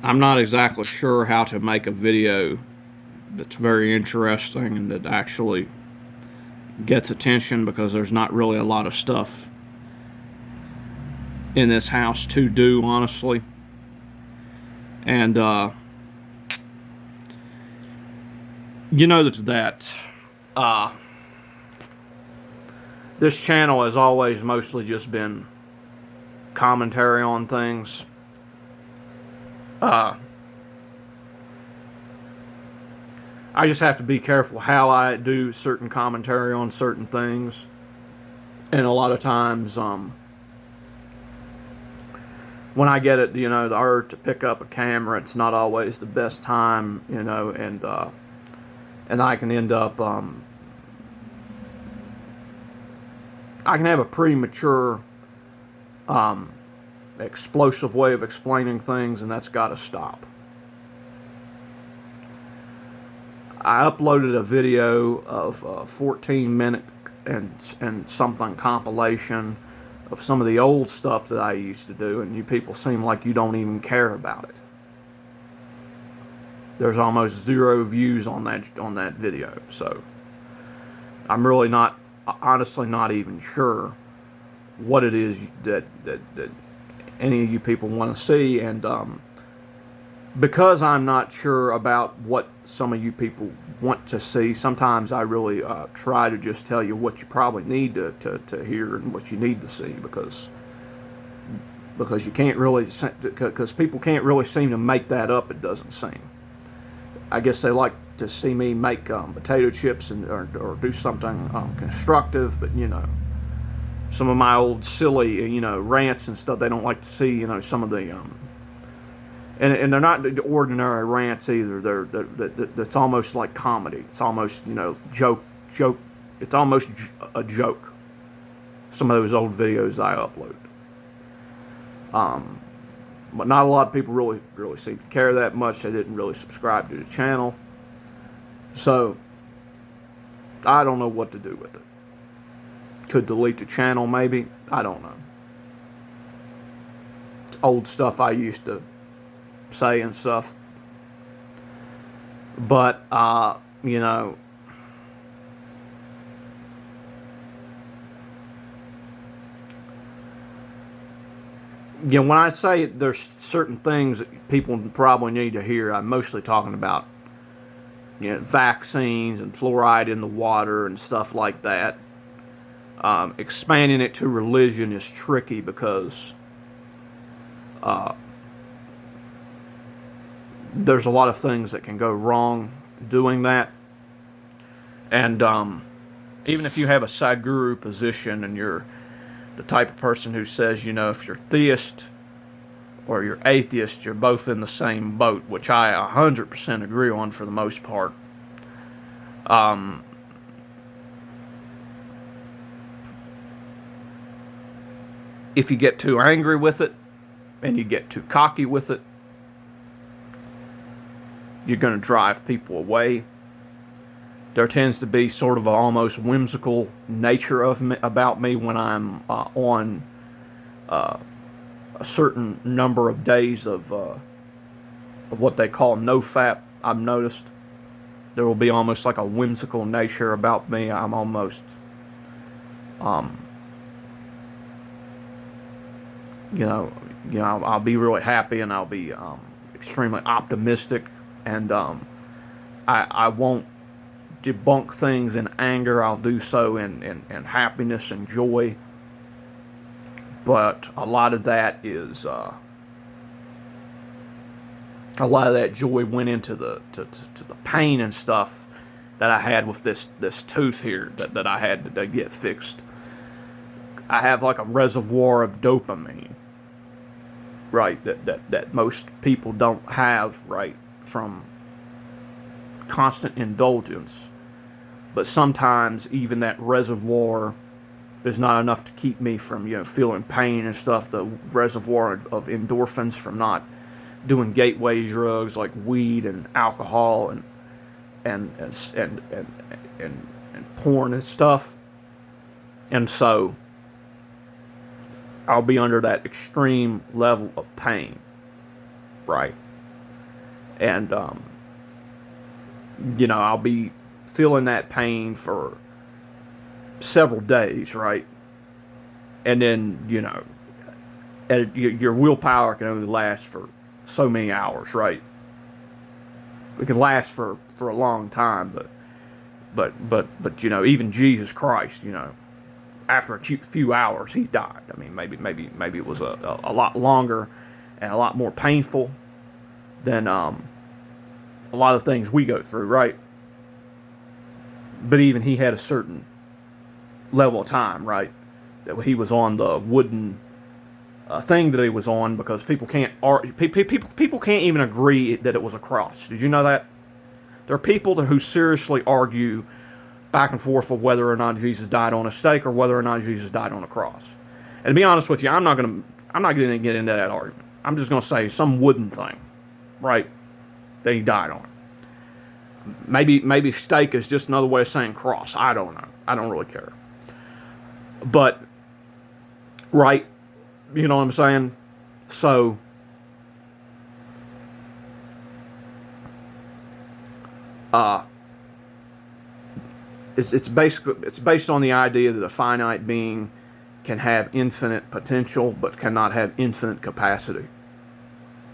I'm not exactly sure how to make a video that's very interesting and that actually gets attention, because there's not really a lot of stuff in this house to do, honestly. And you know that uh, this channel has always mostly just been commentary on things. I just have to be careful how I do certain commentary on certain things. And a lot of times, when I get it, the urge to pick up a camera, it's not always the best time, and I can end up, I can have a premature, explosive way of explaining things, and that's got to stop. I uploaded a video of a 14-minute and something compilation of some of the old stuff that I used to do, and you people seem like you don't even care about it. There's almost 0 views on that video, so I'm really not, honestly, not even sure what it is that any of you people want to see, and because I'm not sure about what some of you people want to see, sometimes I really try to just tell you what you probably need to hear and what you need to see, because you can't really, because people can't really seem to make that up, it doesn't seem. I guess they like to see me make potato chips or do something constructive, but some of my old silly rants and stuff, they don't like to see some of the and they're not the ordinary rants either. That's almost like comedy. It's almost joke. It's almost a joke. Some of those old videos I upload. But not a lot of people really seem to care that much. They didn't really subscribe to the channel, so I don't know what to do with it. Could delete the channel, maybe. I don't know. It's old stuff I used to say and stuff. But when I say there's certain things that people probably need to hear, I'm mostly talking about vaccines and fluoride in the water and stuff like that. Expanding it to religion is tricky because there's a lot of things that can go wrong doing that. And even if you have a Sadhguru position and you're the type of person who says, if you're theist or you're atheist, you're both in the same boat, which I 100% agree on for the most part. If you get too angry with it and you get too cocky with it, you're going to drive people away. There tends to be sort of an almost whimsical nature about me when I'm on a certain number of days of what they call no-fap. I've noticed there will be almost like a whimsical nature about me. I'm almost, I'll be really happy and I'll be extremely optimistic, and I won't debunk things in anger. I'll do so in happiness and joy. But a lot of that is a lot of that joy went into the pain and stuff that I had with this tooth here that I had to get fixed. I have like a reservoir of dopamine, right? That most people don't have, right, from constant indulgence. But sometimes even that reservoir is not enough to keep me from feeling pain and stuff. The reservoir of endorphins from not doing gateway drugs like weed and alcohol and porn and stuff. And so I'll be under that extreme level of pain, right? And I'll be feeling that pain for several days, right? And then, your willpower can only last for so many hours, right? It can last for a long time, but even Jesus Christ, after a few hours, he died. I mean, maybe it was a lot longer and a lot more painful than a lot of things we go through, right? But even he had a certain level of time, right? That he was on the wooden thing that he was on, because people can't even agree that it was a cross. Did you know that? There are people who seriously argue back and forth of whether or not Jesus died on a stake or whether or not Jesus died on a cross. And to be honest with you, I'm not going to get into that argument. I'm just going to say some wooden thing, right, that he died on. Maybe stake is just another way of saying cross. I don't know. I don't really care. But, right, you know what I'm saying? So, it's based on the idea that a finite being can have infinite potential but cannot have infinite capacity.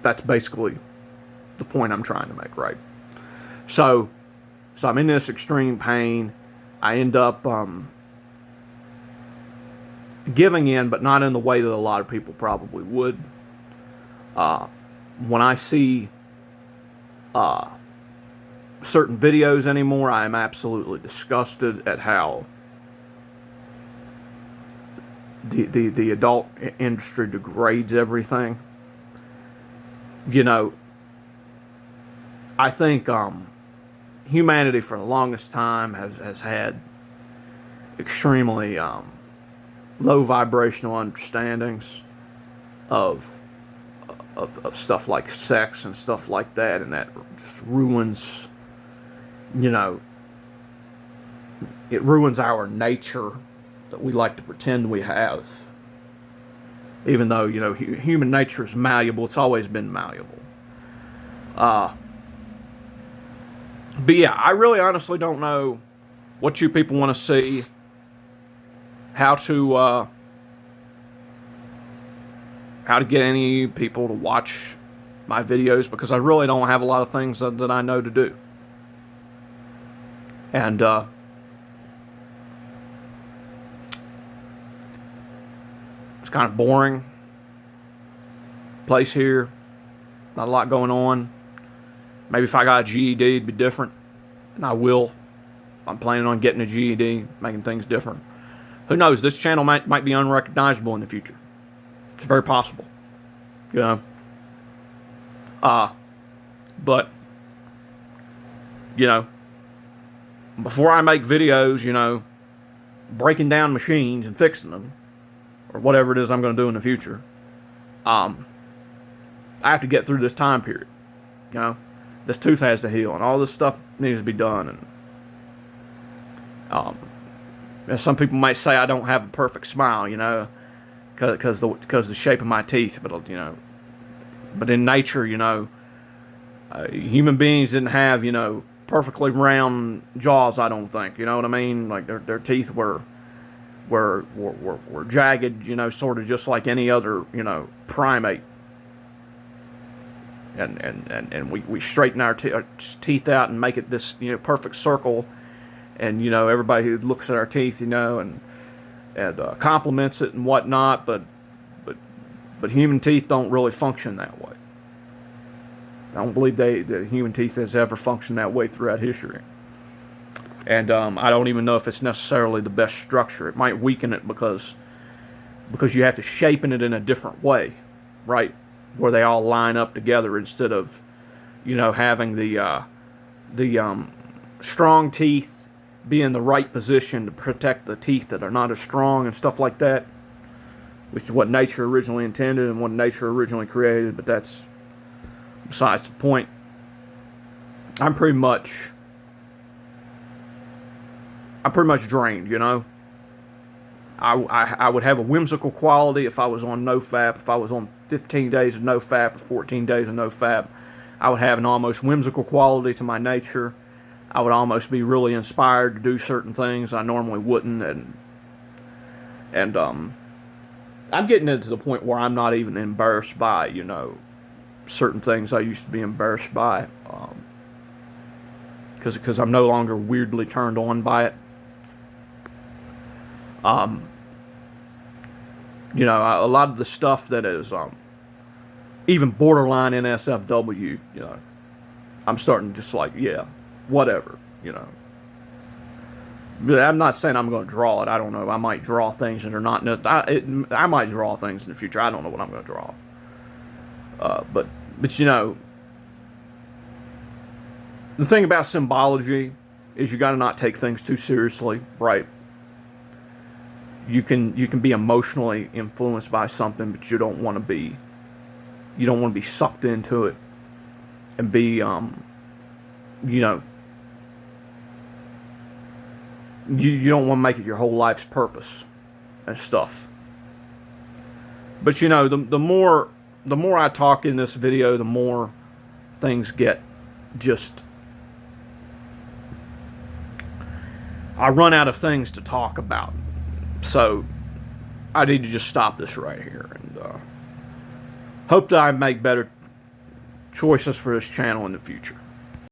That's basically the point I'm trying to make, right? So I'm in this extreme pain. I end up giving in, but not in the way that a lot of people probably would. When I see certain videos anymore, I am absolutely disgusted at how the adult industry degrades everything. I think humanity for the longest time has had extremely low vibrational understandings of stuff like sex and stuff like that, and that just ruins, it ruins our nature that we like to pretend we have. Even though, human nature is malleable, it's always been malleable. But yeah, I really honestly don't know what you people want to see, how to get any people to watch my videos, because I really don't have a lot of things that I know to do. And it's kind of boring place here. Not a lot going on. Maybe if I got a GED, it'd be different. And I will. I'm planning on getting a GED, making things different. Who knows? This channel might be unrecognizable in the future. It's very possible. But, before I make videos, breaking down machines and fixing them, or whatever it is I'm going to do in the future, I have to get through this time period. This tooth has to heal, and all this stuff needs to be done. And some people might say I don't have a perfect smile, because the shape of my teeth. But in nature, human beings didn't have perfectly round jaws. I don't think, you know what I mean. Like their teeth were jagged, sort of just like any other primate. And we straighten our teeth out and make it this perfect circle, and everybody who looks at our teeth and compliments it and whatnot, but human teeth don't really function that way. I don't believe the human teeth has ever functioned that way throughout history. And I don't even know if it's necessarily the best structure. It might weaken it because you have to shapen it in a different way, right? Where they all line up together instead of, having the strong teeth be in the right position to protect the teeth that are not as strong and stuff like that, which is what nature originally intended and what nature originally created. But that's besides the point. I'm pretty much drained, I would have a whimsical quality if I was on NoFap, if I was on 15 days of NoFap or 14 days of NoFap. I would have an almost whimsical quality to my nature. I would almost be really inspired to do certain things I normally wouldn't, and I'm getting into the point where I'm not even embarrassed by, certain things I used to be embarrassed by, because I'm no longer weirdly turned on by it. A lot of the stuff that is even borderline NSFW, I'm starting just like, yeah, whatever, But I'm not saying I'm going to draw it. I don't know. I might draw things that are not. I might draw things in the future. I don't know what I'm going to draw. But the thing about symbology is you got to not take things too seriously, right? You can be emotionally influenced by something, but you don't want to be sucked into it and be you don't want to make it your whole life's purpose and stuff. But the more I talk in this video, the more things get just, I run out of things to talk about. So I need to just stop this right here, and hope that I make better choices for this channel in the future.